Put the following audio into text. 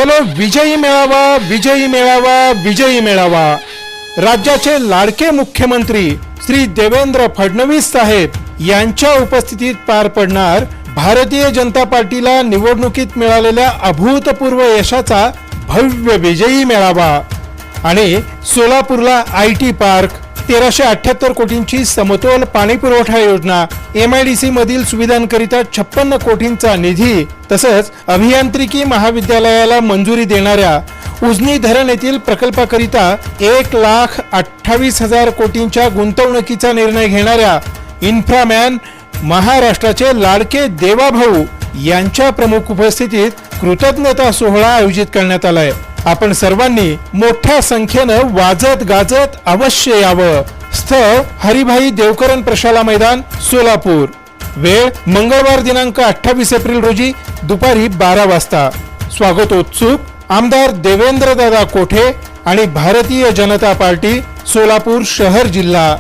चलो विजयी मेळावा, विजयी मेळावा, विजयी मेळावा। राज्याचे लाडके मुख्यमंत्री श्री देवेंद्र फडणवीस साहेब यांच्या उपस्थितीत पार पडणार भारतीय जनता पार्टीला निवडणुकीत मिळालेल्या अभूतपूर्व यशाचा भव्य विजयी मेळावा। आणि सोलापूरला आयटी पार्क, 1378 कोटींची समतोल पाणी पुरवठा योजना, MIDC मधील सुविधांकरिता 56 कोटींचा निधी, तसंच अभियांत्रिकी महाविद्यालयाला मंजुरी देणाऱ्या उजनी धरण येथील प्रकल्पाकरिता 1,28,000 कोटींच्या गुंतवणुकीचा निर्णय घेणाऱ्या इन्फ्रामॅन महाराष्ट्राचे लाडके देवाभाऊ यांच्या प्रमुख उपस्थितीत कृतज्ञता सोहळा आयोजित करण्यात आलाय। आपण सर्वांनी मोठ्या संख्येनं वाजत गाजत अवश्य यावं। स्थळ हरिभाई देवकरण प्रशाला मैदान, सोलापूर। वेळ मंगळवार दिनांक 28 एप्रिल रोजी दुपारी 12 वाजता। स्वागतोत्सुक आमदार देवेंद्रदादा कोठे आणि भारतीय जनता पार्टी, सोलापूर शहर जिल्हा।